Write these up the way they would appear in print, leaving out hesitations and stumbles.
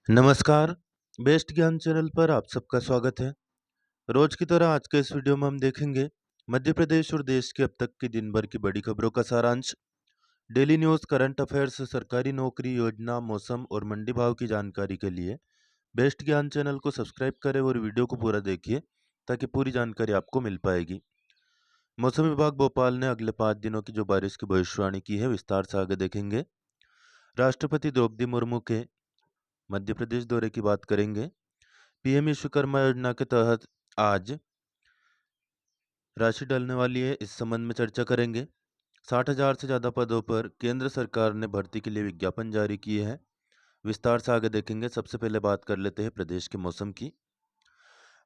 नमस्कार, बेस्ट ज्ञान चैनल पर आप सबका स्वागत है। रोज की तरह आज के इस वीडियो में हम देखेंगे मध्य प्रदेश और देश के अब तक की दिन भर की बड़ी खबरों का सारांश। डेली न्यूज़, करंट अफेयर्स, सरकारी नौकरी, योजना, मौसम और मंडी भाव की जानकारी के लिए बेस्ट ज्ञान चैनल को सब्सक्राइब करें और वीडियो को पूरा देखिए ताकि पूरी जानकारी आपको मिल पाएगी। मौसम विभाग भोपाल ने अगले 5 दिनों की जो बारिश की भविष्यवाणी की है, विस्तार से आगे देखेंगे। राष्ट्रपति द्रौपदी मुर्मू के मध्य प्रदेश दौरे की बात करेंगे। पीएम विश्वकर्मा योजना के तहत आज राशि डलने वाली है, इस संबंध में चर्चा करेंगे। 60,000 से ज़्यादा पदों पर केंद्र सरकार ने भर्ती के लिए विज्ञापन जारी किए हैं, विस्तार से आगे देखेंगे। सबसे पहले बात कर लेते हैं प्रदेश के मौसम की।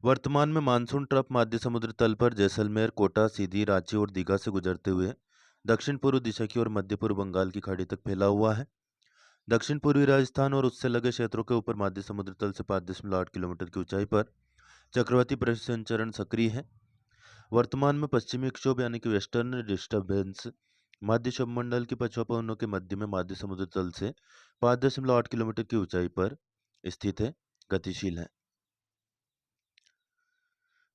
वर्तमान में मानसून ट्रफ मध्य समुद्र तल पर जैसलमेर, कोटा, सीधी, रांची और दीघा से गुजरते हुए दक्षिण पूर्व दिशा की ओर मध्य पूर्व बंगाल की खाड़ी तक फैला हुआ है। दक्षिण पूर्वी राजस्थान और उससे लगे क्षेत्रों के ऊपर मध्य समुद्र तल से 5.8 किलोमीटर की ऊंचाई पर चक्रवाती परिसंचरण सक्रिय है। वर्तमान में पश्चिमी विक्षोभ यानी कि वेस्टर्न डिस्टर्बेंस मध्य क्षोभमंडल की पछुआ पवनों के मध्य में मध्य समुद्र तल से 5.8 किलोमीटर की ऊंचाई पर स्थित है, गतिशील है।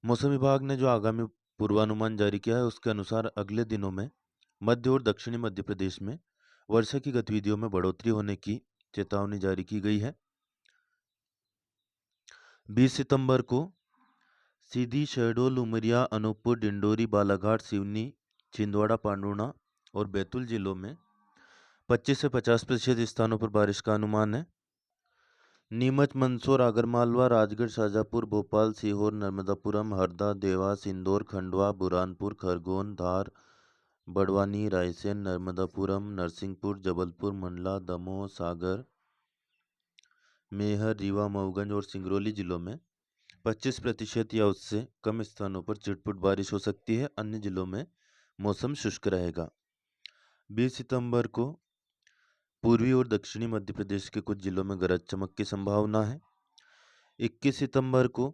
मौसम विभाग ने जो आगामी पूर्वानुमान जारी किया है उसके अनुसार अगले दिनों में मध्य और दक्षिणी मध्य प्रदेश में वर्षा की गतिविधियों में बढ़ोतरी होने की चेतावनी जारी की गई है। 20 सितंबर को सीधी, शहडोल, उमरिया, अनूपपुर, डिंडोरी, बालाघाट, सिवनी, छिंदवाड़ा, पांडुर्णा और बैतूल जिलों में 25 से 50% स्थानों पर बारिश का अनुमान है। नीमच, मंदसौर, आगरमालवा, राजगढ़, शाजापुर, भोपाल, सीहोर, नर्मदापुरम, हरदा, देवास, इंदौर, खंडवा, बुरहानपुर, खरगोन, धार, बड़वानी, रायसेन, नर्मदापुरम, नरसिंहपुर, जबलपुर, मंडला, दमोह, सागर, मेहर, रीवा, मऊगंज और सिंगरौली जिलों में 25% या उससे कम स्थानों पर चिटपुट बारिश हो सकती है। अन्य जिलों में मौसम शुष्क रहेगा। 20 सितंबर को पूर्वी और दक्षिणी मध्य प्रदेश के कुछ जिलों में गरज चमक की संभावना है। 21 सितंबर को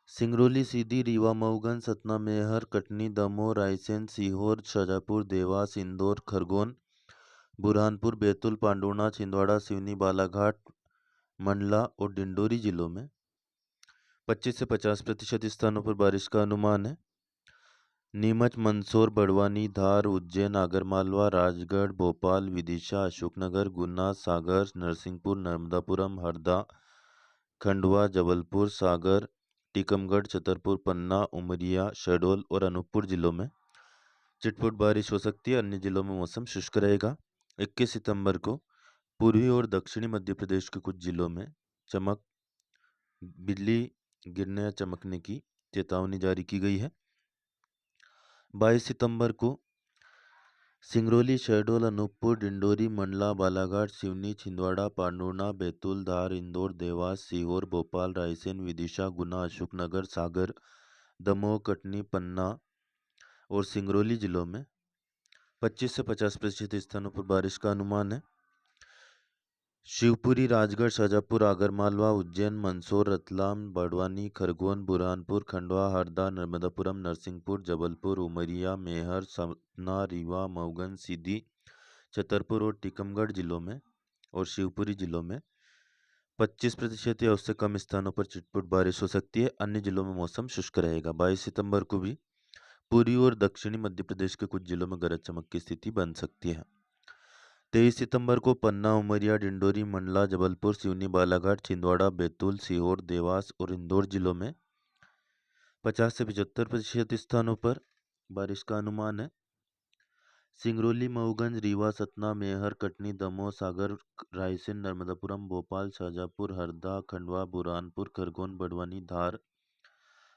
सिंगरौली, सीधी, रीवा, मऊगंज, सतना, मेहर, कटनी, दमोह, रायसेन, सीहोर, शाजापुर, देवास, इंदौर, खरगोन, बुरहानपुर, बैतूल, पांडुर्णा, छिंदवाड़ा, सिवनी, बालाघाट, मंडला और डिंडोरी जिलों में 25 से 50% स्थानों पर बारिश का अनुमान है। नीमच, मंदसौर, बड़वानी, धार, उज्जैन, आगरमालवा, राजगढ़, भोपाल, विदिशा, अशोकनगर, गुना, सागर, नरसिंहपुर, नर्मदापुरम, हरदा, खंडवा, जबलपुर, सागर, टीकमगढ़, छतरपुर, पन्ना, उमरिया, शहडोल और अनूपपुर जिलों में चिटपुट बारिश हो सकती है। अन्य जिलों में मौसम शुष्क रहेगा। 21 सितंबर को पूर्वी और दक्षिणी मध्य प्रदेश के कुछ जिलों में चमक बिजली गिरने या चमकने की चेतावनी जारी की गई है। 22 सितंबर को सिंगरौली, शहडोल, अनूपपुर, डिंडोरी, मंडला, बालाघाट, सिवनी, छिंदवाड़ा, पांडुर्णा, बैतूल, धार, इंदौर, देवास, सीहोर, भोपाल, रायसेन, विदिशा, गुना, अशोकनगर, सागर, दमोह, कटनी, पन्ना और सिंगरौली जिलों में 25 से 50% स्थानों पर बारिश का अनुमान है। शिवपुरी, राजगढ़, शाजापुर, आगरमालवा, उज्जैन, मंदसौर, रतलाम, बड़वानी, खरगोन, बुरहानपुर, खंडवा, हरदा, नर्मदापुरम, नरसिंहपुर, जबलपुर, उमरिया, मेहर, सतना, रीवा, मऊगंज, सीधी, छतरपुर और टीकमगढ़ जिलों में और शिवपुरी जिलों में 25% या उससे कम स्थानों पर चिटपुट बारिश हो सकती है। अन्य जिलों में मौसम शुष्क रहेगा। 22 सितंबर को भी पूर्वी और दक्षिणी मध्य प्रदेश के कुछ जिलों में गरज चमक की स्थिति बन सकती है। 23 सितंबर को पन्ना, उमरिया, डिंडोरी, मंडला, जबलपुर, सिवनी, बालाघाट, छिंदवाड़ा, बैतूल, सीहोर, देवास और इंदौर जिलों में 50 से 75% स्थानों पर बारिश का अनुमान है। सिंगरौली, मऊगंज, रीवा, सतना, मेहर, कटनी, दमोह, सागर, रायसेन, नर्मदापुरम, भोपाल, शाजापुर, हरदा, खंडवा, बुरहानपुर, खरगोन, बड़वानी, धार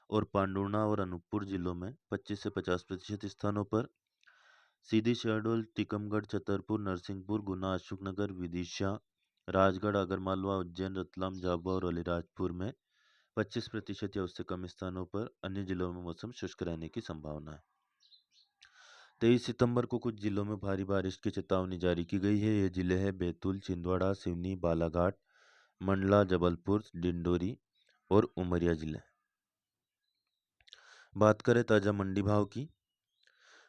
और पांडुर्णा और अनूपपुर जिलों में 25 से 50% स्थानों पर, सीधी, शहडोल, टीकमगढ़, छतरपुर, नरसिंहपुर, गुना, अशोकनगर, विदिशा, राजगढ़, आगरमालवा, उज्जैन, रतलाम, झाबुआ और अलीराजपुर में 25% या उससे कम स्थानों पर। अन्य जिलों में मौसम शुष्क रहने की संभावना है। 23 सितंबर को कुछ जिलों में भारी बारिश की चेतावनी जारी की गई है। ये जिले हैं बैतूल, छिंदवाड़ा, सिवनी, बालाघाट, मंडला, जबलपुर, डिंडोरी और उमरिया जिले। बात करें ताजा मंडी भाव की।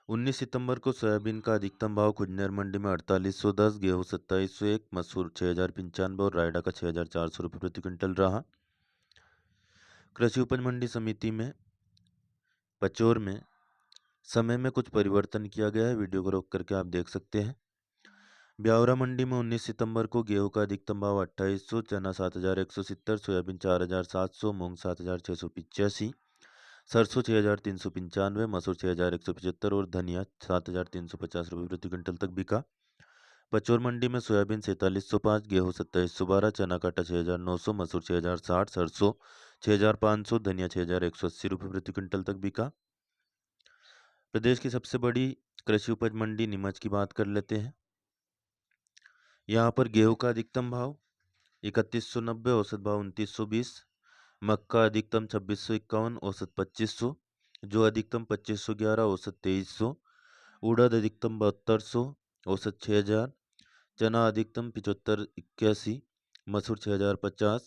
19 सितंबर को सोयाबीन का अधिकतम भाव खुजनेर मंडी में 4810, गेहूँ 2701, मसूर 6095 और रायडा का 6400 रुपये प्रति क्विंटल रहा। कृषि उपज मंडी समिति में पचोर में समय में कुछ परिवर्तन किया गया है, वीडियो को रोक करके आप देख सकते हैं। ब्यावरा मंडी में 19 सितंबर को गेहूं का अधिकतम भाव 2800, चना 7170, सोयाबीन 4700, मूंग 7685, सरसों 6395, मसूर 6175 और धनिया 7350 रुपये प्रति क्विंटल तक बिका। पचोर मंडी में सोयाबीन 4705, गेहूं 2712, चना काटा 6900, मसूर 6060, सरसों 6500, धनिया 6180 रुपये प्रति क्विंटल तक बिका। प्रदेश की सबसे बड़ी कृषि उपज मंडी नीमच की बात कर लेते हैं। यहाँ पर गेहूं का अधिकतम भाव 3190, औसत भाव 2920, मक्का अधिकतम 2651, औसत 2500, जो अधिकतम 2511, औसत 2300, उड़द अधिकतम 7200, औसत 6000, चना अधिकतम 7581, मसूर 6050,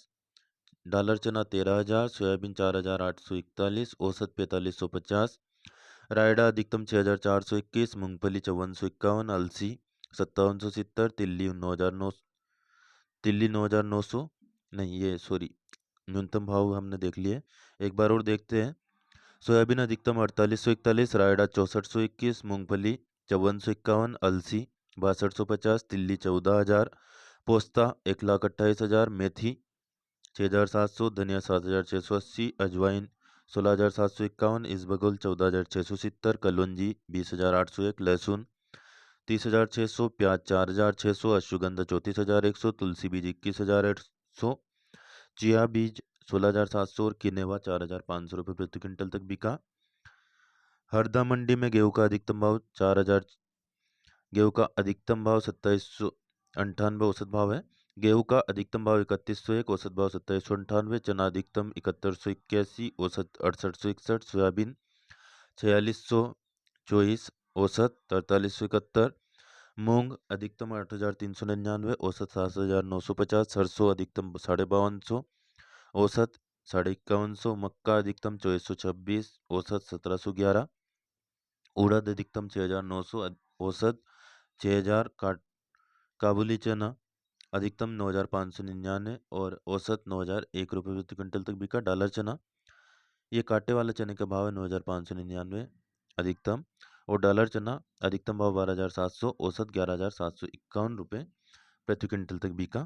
डॉलर चना 13000, सोयाबीन 4841, औसत 4550, रायडा अधिकतम 6421, मूंगफली 5451, अलसी 5770, तिल्ली 9900, नहीं ये सॉरी न्यूनतम भाव हमने देख लिए, एक बार और देखते हैं। सोयाबीन अधिकतम 4841, रायडा 6421, मूंगफली 5451, अलसी 6250, तिल्ली 14000, पोस्ता 1,28,000, मेथी 6700, धनिया 7680, अजवाइन 16751, इसबगोल 14670, कलौंजी 20801, लहसुन 30600, प्याज 4600, अश्वगंधा 34100, तुलसी बीज 21100, चिया बीज 16700 और किनेवा 4500 रुपये प्रति क्विंटल तक बिका। हरदा मंडी में गेहूं का अधिकतम भाव 4000, गेहूं का अधिकतम भाव 2798 औसत भाव है। गेहूं का अधिकतम भाव 3101, औसत भाव 2798, चना अधिकतम 7181, औसत 6861, सोयाबीन 4624, औसत 4371, मूंग अधिकतम 8399, औसत 7950, सरसों अधिकतम 5250, औसत 5150, मक्का अधिकतम 2426, औसत 1711, उड़द अधिकतम 6900, औसत 6000, काबुली चना अधिकतम 9599 और औसत 9001 रुपये प्रति क्विंटल तक बिका। डॉलर चना, ये कांटे वाला चने का भाव है 9599 अधिकतम, और डॉलर चना अधिकतम भाव 12700, औसत 11751 रुपये प्रति क्विंटल तक बिका।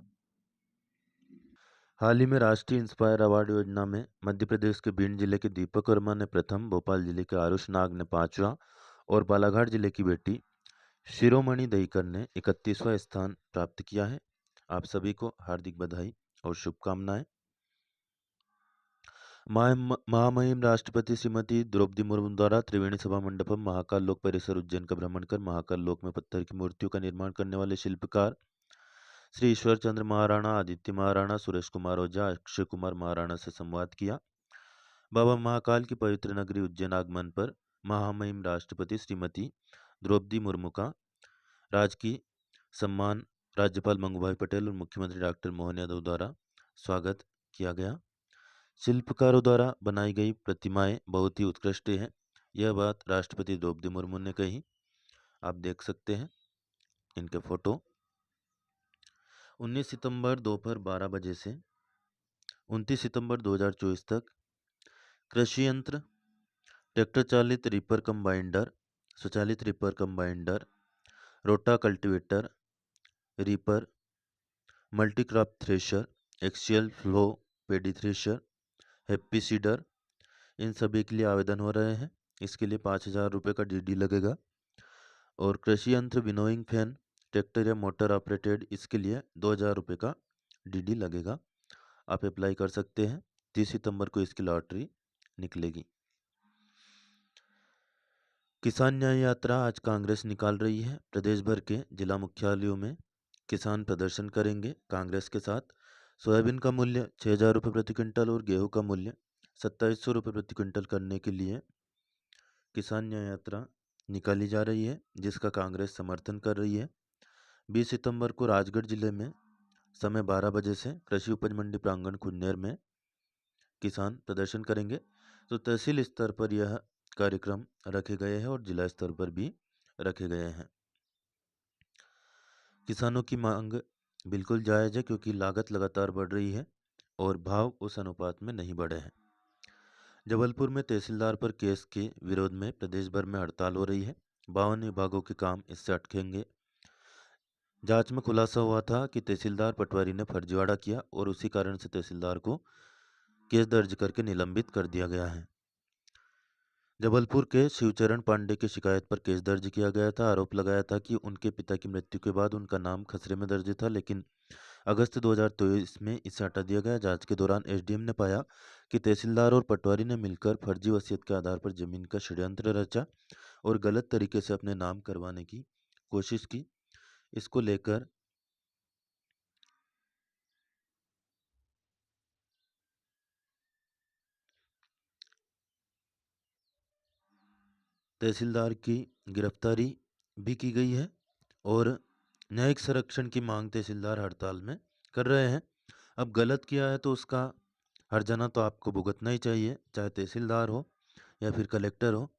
हाल ही में राष्ट्रीय इंस्पायर अवार्ड योजना में मध्य प्रदेश के भिंड जिले के दीपक वर्मा ने प्रथम, भोपाल जिले के आरुष नाग ने 5वां और बालाघाट जिले की बेटी शिरोमणि दहीकर ने 31वां स्थान प्राप्त किया है। आप सभी को हार्दिक बधाई और शुभकामनाएं। महामहिम राष्ट्रपति श्रीमती द्रौपदी मुर्मू द्वारा त्रिवेणी सभा मंडपम महाकाल लोक परिसर उज्जैन का भ्रमण कर महाकाल लोक में पत्थर की मूर्तियों का निर्माण करने वाले शिल्पकार श्री ईश्वर चंद्र महाराणा, आदित्य महाराणा, सुरेश कुमार ओझा, अक्षय कुमार महाराणा से संवाद किया। बाबा महाकाल की पवित्र नगरी उज्जैन आगमन पर महामहिम राष्ट्रपति श्रीमती द्रौपदी मुर्मू का राजकीय सम्मान राज्यपाल मंगूभाई पटेल और मुख्यमंत्री डॉक्टर मोहन यादव द्वारा स्वागत किया गया। शिल्पकारों द्वारा बनाई गई प्रतिमाएं बहुत ही उत्कृष्ट हैं, यह बात राष्ट्रपति द्रौपदी मुर्मू ने कही। आप देख सकते हैं इनके फोटो। 19 सितंबर दोपहर 12 बजे से 29 सितंबर 2024 तक कृषि यंत्र, ट्रैक्टर चालित रीपर कम बाइंडर, स्वचालित reaper cum binder, rota cultivator, reaper, multicrop thresher, axial flow paddy thresher, happy seeder, इन सभी के लिए आवेदन हो रहे हैं। इसके लिए 5000 रुपये का डीडी लगेगा। और कृषि यंत्र विनोइंग फैन, ट्रैक्टर या मोटर ऑपरेटेड, इसके लिए 2000 रुपये का डीडी लगेगा। आप अप्लाई कर सकते हैं। 30 सितंबर को इसकी लॉटरी निकलेगी। किसान न्याय यात्रा आज कांग्रेस निकाल रही है। प्रदेश भर के जिला मुख्यालयों में किसान प्रदर्शन करेंगे कांग्रेस के साथ। सोयाबीन का मूल्य 6000 रुपये प्रति क्विंटल और गेहूं का मूल्य 2700 रुपये प्रति क्विंटल करने के लिए किसान न्याय यात्रा निकाली जा रही है, जिसका कांग्रेस समर्थन कर रही है। 20 सितंबर को राजगढ़ जिले में समय 12 बजे से कृषि उपज मंडी प्रांगण खुन्नेर में किसान प्रदर्शन करेंगे। तो तहसील स्तर पर यह कार्यक्रम रखे गए हैं और जिला स्तर पर भी रखे गए हैं। किसानों की मांग बिल्कुल जायज़ है, क्योंकि लागत लगातार बढ़ रही है और भाव उस अनुपात में नहीं बढ़े हैं। जबलपुर में तहसीलदार पर केस के विरोध में प्रदेश भर में हड़ताल हो रही है। 52 विभागों के काम इससे अटकेंगे। जांच में खुलासा हुआ था कि तहसीलदार पटवारी ने फर्जीवाड़ा किया और उसी कारण से तहसीलदार को केस दर्ज करके निलंबित कर दिया गया है। जबलपुर के शिवचरण पांडे की शिकायत पर केस दर्ज किया गया था। आरोप लगाया था कि उनके पिता की मृत्यु के बाद उनका नाम खसरे में दर्ज था, लेकिन अगस्त 2023 में इसे हटा दिया गया। जांच के दौरान एसडीएम ने पाया कि तहसीलदार और पटवारी ने मिलकर फर्जी वसीयत के आधार पर जमीन का षड्यंत्र रचा और गलत तरीके से अपने नाम करवाने की कोशिश की। इसको लेकर तहसीलदार की गिरफ्तारी भी की गई है और न्यायिक संरक्षण की मांग तहसीलदार हड़ताल में कर रहे हैं। अब गलत किया है तो उसका हर्जाना तो आपको भुगतना ही चाहिए, चाहे तहसीलदार हो या फिर कलेक्टर हो।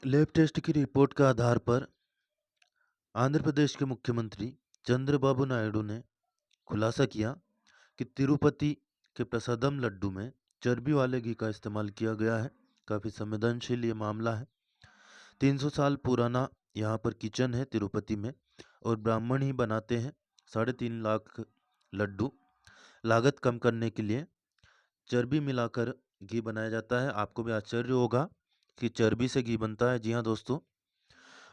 लैब टेस्ट की रिपोर्ट के आधार पर आंध्र प्रदेश के मुख्यमंत्री चंद्रबाबू नायडू ने खुलासा किया कि तिरुपति के प्रसादम लड्डू में चर्बी वाले घी का इस्तेमाल किया गया है। काफ़ी संवेदनशील ये मामला है। 300 साल पुराना यहाँ पर किचन है तिरुपति में और ब्राह्मण ही बनाते हैं। 3.5 लाख लड्डू। लागत कम करने के लिए चर्बी मिलाकर घी बनाया जाता है। आपको भी आश्चर्य होगा कि चर्बी से घी बनता है। जी हाँ दोस्तों,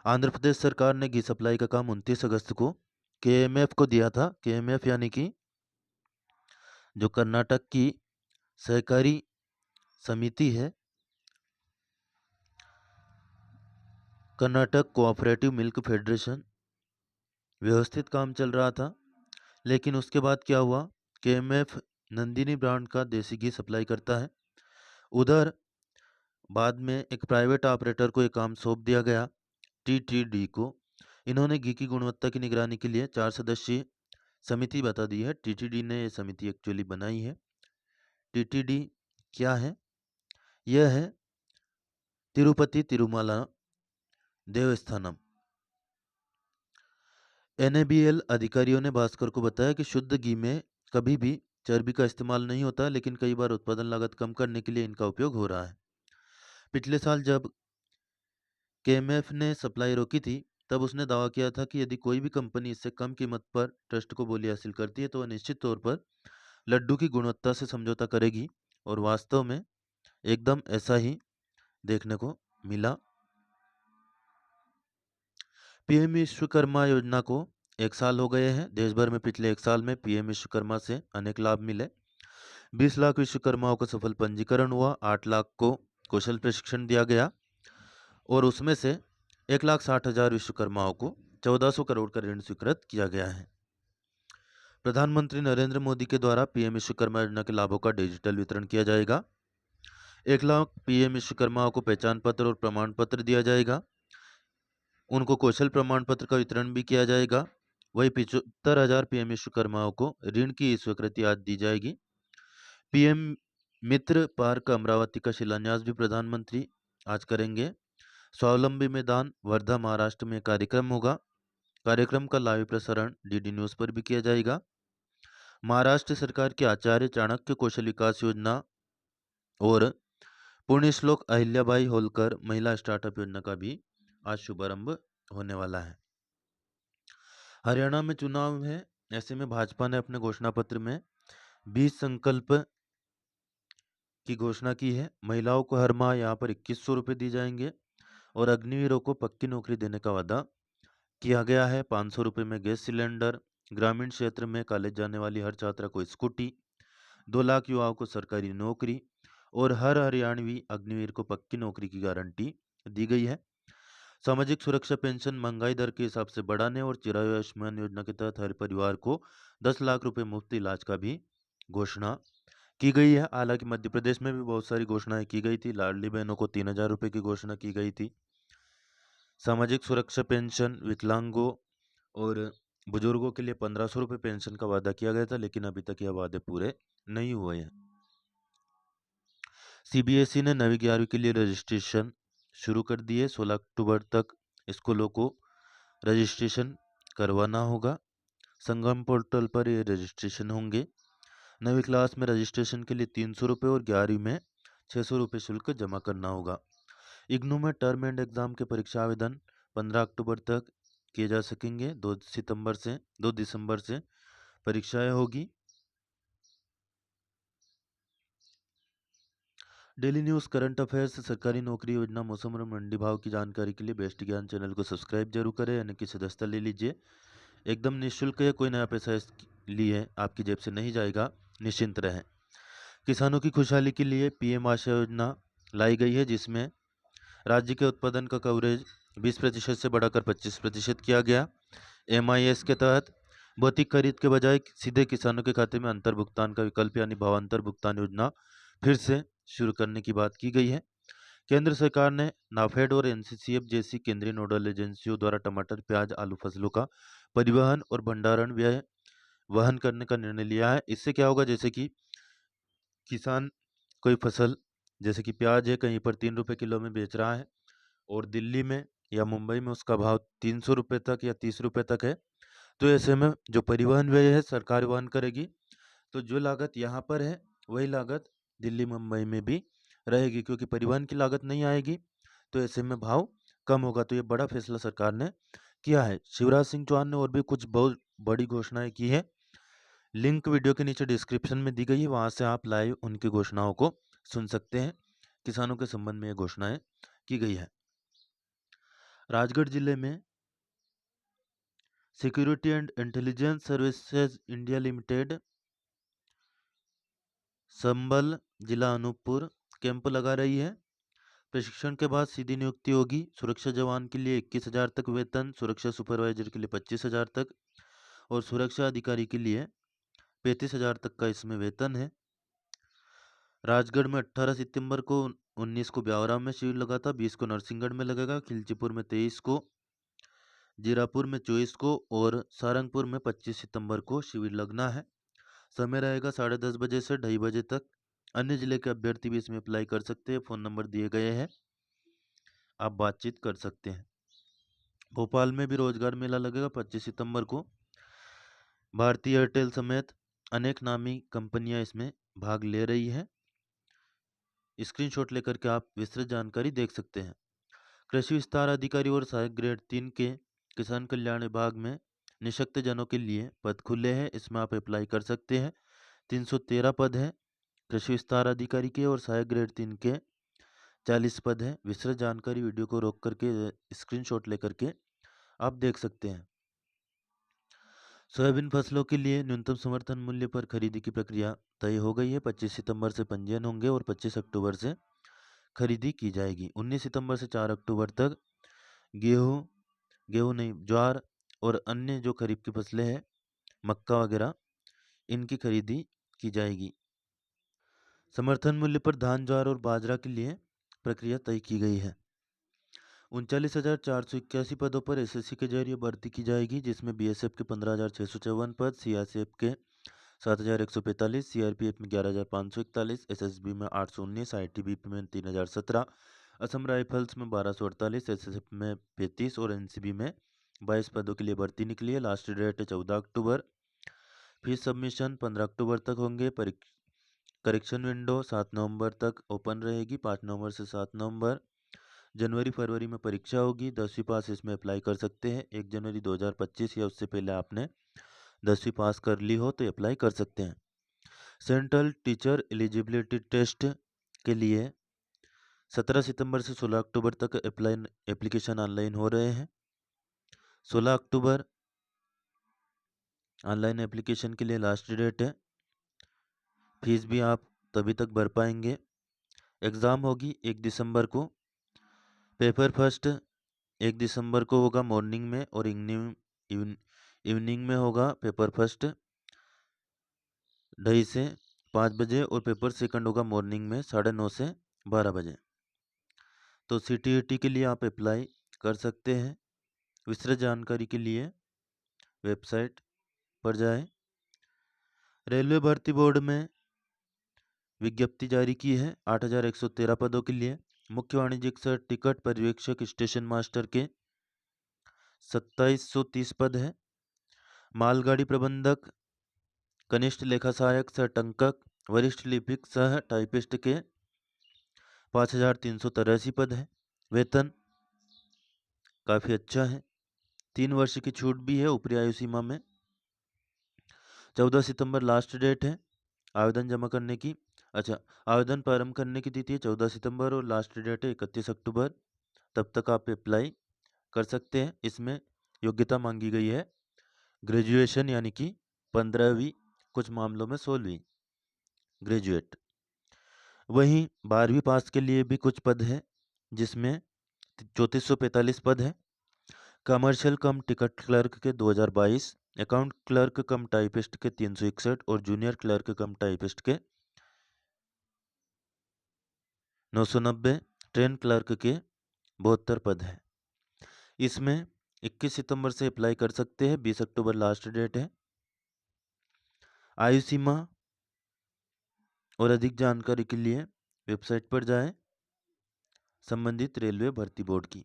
आंध्र प्रदेश सरकार ने घी सप्लाई का काम 29 अगस्त को केएमएफ को दिया था। केएमएफ यानी कि जो कर्नाटक की सहकारी समिति है, कर्नाटक कोऑपरेटिव मिल्क फेडरेशन। व्यवस्थित काम चल रहा था, लेकिन उसके बाद क्या हुआ, केएमएफ नंदिनी ब्रांड का देसी घी सप्लाई करता है। उधर बाद में एक प्राइवेट ऑपरेटर को ये काम सौंप दिया गया, टीटीडी को। इन्होंने घी की गुणवत्ता की निगरानी के लिए 4 सदस्यीय समिति बता दी है। टीटीडी ने ये समिति एक्चुअली बनाई है। टीटीडी क्या है? यह है तिरुपति तिरुमला देवस्थानम। एनएबीएल अधिकारियों ने भास्कर को बताया कि शुद्ध घी में कभी भी चर्बी का इस्तेमाल नहीं होता, लेकिन कई बार उत्पादन लागत कम करने के लिए इनका उपयोग हो रहा है। पिछले साल जब केएमएफ ने सप्लाई रोकी थी, तब उसने दावा किया था कि यदि कोई भी कंपनी इससे कम कीमत पर ट्रस्ट को बोली हासिल करती है तो वह निश्चित तौर पर लड्डू की गुणवत्ता से समझौता करेगी, और वास्तव में एकदम ऐसा ही देखने को मिला। पीएम विश्वकर्मा योजना को 1 साल हो गए हैं। देश भर में पिछले 1 साल में पीएम विश्वकर्मा से अनेक लाभ मिले। 20 लाख विश्वकर्माओं का सफल पंजीकरण हुआ। 8 लाख को कौशल प्रशिक्षण दिया गया और उसमें से 1,60,000 विश्वकर्माओं को 1400 करोड़ का ऋण स्वीकृत किया गया है। प्रधानमंत्री नरेंद्र मोदी के द्वारा पीएम विश्वकर्मा योजना के लाभों का डिजिटल वितरण किया जाएगा। 1 लाख पीएम विश्वकर्माओं को पहचान पत्र और प्रमाण पत्र दिया जाएगा। उनको कौशल प्रमाण पत्र का वितरण भी किया जाएगा। वही 75,000 पीएम विश्वकर्माओं को ऋण की स्वीकृति आज दी जाएगी। पीएम मित्र पार्क अमरावती का शिलान्यास भी प्रधानमंत्री आज करेंगे। स्वावलंबी मैदान वर्धा महाराष्ट्र में कार्यक्रम होगा। कार्यक्रम का लाइव प्रसारण डीडी न्यूज़ पर भी किया जाएगा। महाराष्ट्र सरकार की आचार्य चाणक्य कौशल विकास योजना और पुण्यश्लोक अहिल्याबाई होलकर महिला स्टार्टअप योजना का भी आज शुभारंभ होने वाला है। हरियाणा में चुनाव है, ऐसे में भाजपा ने अपने घोषणा पत्र में 20 संकल्प की घोषणा की है। महिलाओं को हर माह यहाँ पर 2100 रुपये दिए जाएंगे और अग्निवीरों को पक्की नौकरी देने का वादा किया गया है। 500 रुपये में गैस सिलेंडर। ग्रामीण क्षेत्र में कॉलेज जाने वाली हर छात्रा को स्कूटी। 2 लाख युवाओं को सरकारी नौकरी और हर हरियाणवी अग्निवीर को पक्की नौकरी की गारंटी दी गई है। सामाजिक सुरक्षा पेंशन महंगाई दर के हिसाब से बढ़ाने और चिरायु आयुष्मान योजना के तहत हर परिवार को 10 लाख रुपए मुफ्त इलाज का भी घोषणा की गई है। हालांकि मध्य प्रदेश में भी बहुत सारी घोषणाएं की गई थी। लाडली बहनों को 3,000 रुपये की घोषणा की गई थी। सामाजिक सुरक्षा पेंशन, विकलांगों और बुजुर्गों के लिए 1,500 रुपये पेंशन का वादा किया गया था, लेकिन अभी तक यह वादे पूरे नहीं हुए हैं। सीबीएसई ने 9वीं 11वीं के लिए रजिस्ट्रेशन शुरू कर दिए। 16 अक्टूबर तक स्कूलों को रजिस्ट्रेशन करवाना होगा। संगम पोर्टल पर ये रजिस्ट्रेशन होंगे। 9वीं क्लास में रजिस्ट्रेशन के लिए 300 रुपये और 11वीं में 600 रुपये शुल्क जमा करना होगा। इग्नू में टर्म एंड एग्ज़ाम के परीक्षा आवेदन 15 अक्टूबर तक किए जा सकेंगे। 2 दिसंबर से परीक्षाएं होगी। डेली न्यूज़, करंट अफेयर्स, सरकारी नौकरी योजना, मौसम और मंडी भाव की जानकारी के लिए बेस्ट ज्ञान चैनल को सब्सक्राइब जरूर करें, यानी कि सदस्यता ले लीजिए। एकदम निःशुल्क है, कोई नया पैसा इसके लिए आपकी जेब से नहीं जाएगा, निश्चिंत रहें। किसानों की खुशहाली के लिए पीएम आशा योजना लाई गई है, जिसमें राज्य के उत्पादन का कवरेज 20% से बढ़ाकर 25% किया गया। एमआईएस के तहत भौतिक खरीद के बजाय सीधे किसानों के खाते में अंतर भुगतान का विकल्प यानी भावांतर भुगतान योजना फिर से शुरू करने की बात की गई है। केंद्र सरकार ने नाफेड और एनसीसीएफ जैसी केंद्रीय नोडल एजेंसियों द्वारा टमाटर, प्याज, आलू फसलों का परिवहन और भंडारण व्यय वहन करने का निर्णय लिया है। इससे क्या होगा, जैसे कि किसान कोई फसल जैसे कि प्याज है कहीं पर 3 रुपये किलो में बेच रहा है और दिल्ली में या मुंबई में उसका भाव 300 रुपये तक या 30 रुपये तक है, तो ऐसे में जो परिवहन व्यय है सरकार वहन करेगी। तो जो लागत यहाँ पर है वही लागत दिल्ली मुंबई में भी रहेगी, क्योंकि परिवहन की लागत नहीं आएगी, तो ऐसे में भाव कम होगा। तो ये बड़ा फैसला सरकार ने किया है। शिवराज सिंह चौहान ने और भी कुछ बहुत बड़ी घोषणाएं की है। लिंक वीडियो के नीचे डिस्क्रिप्शन में दी गई है, वहां से आप लाइव उनकी घोषणाओं को सुन सकते हैं। किसानों के संबंध में ये घोषणाएं की गई है। राजगढ़ जिले में security and intelligence services India limited संबल जिला अनूपपुर कैंप लगा रही है। प्रशिक्षण के बाद सीधी नियुक्ति होगी। सुरक्षा जवान के लिए 21,000 तक वेतन, सुरक्षा सुपरवाइजर के लिए 25,000 तक और सुरक्षा अधिकारी के लिए 35,000 तक का इसमें वेतन है। राजगढ़ में 18 सितंबर को, 19 को ब्यावरा में शिविर लगा था, 20 को नरसिंहगढ़ में लगेगा, खिलचीपुर में 23 को, जीरापुर में 24 को और सारंगपुर में 25 सितंबर को शिविर लगना है। समय रहेगा 10:30 बजे से 2:30 बजे तक। अन्य जिले के अभ्यर्थी भी इसमें अप्लाई कर सकते हैं। फ़ोन नंबर दिए गए हैं, आप बातचीत कर सकते हैं। भोपाल में भी रोजगार मेला लगेगा 25 सितंबर को। भारतीय एयरटेल समेत अनेक नामी कंपनियां इसमें भाग ले रही है। स्क्रीनशॉट लेकर के आप विस्तृत जानकारी देख सकते हैं। कृषि विस्तार अधिकारी और सहायक ग्रेड 3 के किसान कल्याण विभाग में निःशक्त जनों के लिए पद खुले हैं, इसमें आप अप्लाई कर सकते हैं। 313 पद हैं कृषि विस्तार अधिकारी के और सहायक ग्रेड 3 के 40 पद हैं। विस्तृत जानकारी वीडियो को रोक करके स्क्रीनशॉट लेकर के आप देख सकते हैं। सोयाबीन फसलों के लिए न्यूनतम समर्थन मूल्य पर खरीदी की प्रक्रिया तय हो गई है। 25 सितंबर से पंजीयन होंगे और 25 अक्टूबर से खरीदी की जाएगी। 19 सितंबर से 4 अक्टूबर तक गेहूँ नहीं, ज्वार और अन्य जो खरीफ की फसलें हैं, मक्का वगैरह, इनकी खरीदी की जाएगी। समर्थन मूल्य पर धान, ज्वार और बाजरा के लिए प्रक्रिया तय की गई है। 39,481 पदों पर एसएससी के जरिए भर्ती की जाएगी, जिसमें बीएसएफ के 15,654 पद, सीआरपीएफ के 7,145, सीआरपीएफ में 11,541, एसएसबी में 819, आईटीबीपी में 3,017, असम राइफल्स में 1,248, एसएसएफ में 35 और एनसीबी में 22 पदों के लिए भर्ती निकली है। लास्ट डेट है 14 अक्टूबर। फीस सबमिशन 15 अक्टूबर तक होंगे। करेक्शन विंडो 7 नवंबर तक ओपन रहेगी, 5 नवंबर से 7 नवंबर। जनवरी फरवरी में परीक्षा होगी। 10वीं पास इसमें अप्लाई कर सकते हैं। 1 जनवरी 2025 या उससे पहले आपने 10वीं पास कर ली हो तो अप्लाई कर सकते हैं। सेंट्रल टीचर एलिजिबिलिटी टेस्ट के लिए 17 सितंबर से 16 अक्टूबर तक एप्लीकेशन ऑनलाइन हो रहे हैं। 16 अक्टूबर ऑनलाइन एप्लीकेशन के लिए लास्ट डेट है। फीस भी आप तभी तक भर पाएंगे। एग्ज़ाम होगी 1 दिसंबर को। पेपर फर्स्ट 1 दिसंबर को होगा मॉर्निंग में और इवनिंग में होगा पेपर फर्स्ट 2:30 से 5 बजे और पेपर सेकंड होगा मॉर्निंग में 9:30 से 12 बजे। तो सीटीईटी के लिए आप अप्लाई कर सकते हैं। विस्तृत जानकारी के लिए वेबसाइट पर जाएं। रेलवे भर्ती बोर्ड में विज्ञप्ति जारी की है 8,113 पदों के लिए। मुख्य वाणिज्यिक सह टिकट पर्यवेक्षक स्टेशन मास्टर के 2730 पद है। मालगाड़ी प्रबंधक, कनिष्ठ लेखा सहायक सह टंकक, वरिष्ठ लिपिक सह टाइपिस्ट के 5,383 पद है। वेतन काफ़ी अच्छा है। 3 वर्ष की छूट भी है ऊपरी आयु सीमा में। 14 सितंबर लास्ट डेट है आवेदन जमा करने की। आवेदन प्रारंभ करने की तिथि है 14 सितंबर और लास्ट डेट है 31 अक्टूबर। तब तक आप अप्लाई कर सकते हैं। इसमें योग्यता मांगी गई है ग्रेजुएशन यानी कि 15वीं, कुछ मामलों में 16वीं ग्रेजुएट। वहीं 12वीं पास के लिए भी कुछ पद है जिसमें 3445 पद है। कमर्शियल कम टिकट क्लर्क के 2022, अकाउंट क्लर्क कम टाइपिस्ट के 361 और जूनियर क्लर्क कम टाइपिस्ट के 990, ट्रेन क्लर्क के 72 पद है। इसमें 21 सितंबर से अप्लाई कर सकते हैं, 20 अक्टूबर लास्ट डेट है। आयु सीमा और अधिक जानकारी के लिए वेबसाइट पर जाएं संबंधित रेलवे भर्ती बोर्ड की।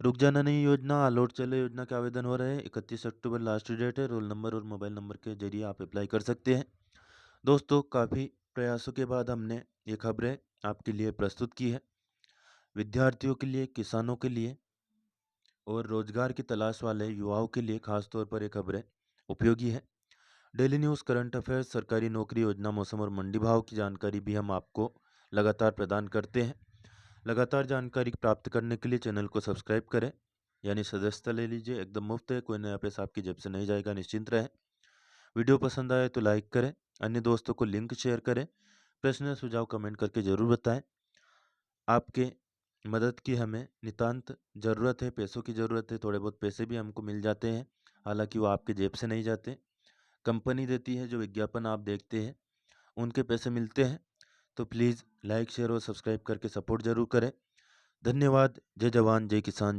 रुक जाना नहीं योजना, आलोट चलो योजना के आवेदन हो रहे हैं। 31 अक्टूबर लास्ट डेट है। रोल नंबर और मोबाइल नंबर के जरिए आप अप्लाई कर सकते हैं। दोस्तों, काफ़ी प्रयासों के बाद हमने ये खबरें आपके लिए प्रस्तुत की है। विद्यार्थियों के लिए, किसानों के लिए और रोजगार की तलाश वाले युवाओं के लिए खास तौर पर ये खबरें उपयोगी है। डेली न्यूज़, करंट अफेयर्स, सरकारी नौकरी योजना, मौसम और मंडी भाव की जानकारी भी हम आपको लगातार प्रदान करते हैं। लगातार जानकारी प्राप्त करने के लिए चैनल को सब्सक्राइब करें, यानी सदस्यता ले लीजिए, एकदम मुफ्त है, कोई नया पैसा आपकी जेब से नहीं जाएगा, निश्चिंत रहें। वीडियो पसंद आए तो लाइक करें, अन्य दोस्तों को लिंक शेयर करें। प्रश्न या सुझाव कमेंट करके ज़रूर बताएं। आपके मदद की हमें नितांत ज़रूरत है, पैसों की ज़रूरत है। थोड़े बहुत पैसे भी हमको मिल जाते हैं, हालांकि वो आपके जेब से नहीं जाते, कंपनी देती है। जो विज्ञापन आप देखते हैं उनके पैसे मिलते हैं। तो प्लीज़ लाइक, शेयर और सब्सक्राइब करके सपोर्ट ज़रूर करें। धन्यवाद। जय जवान, जय किसान।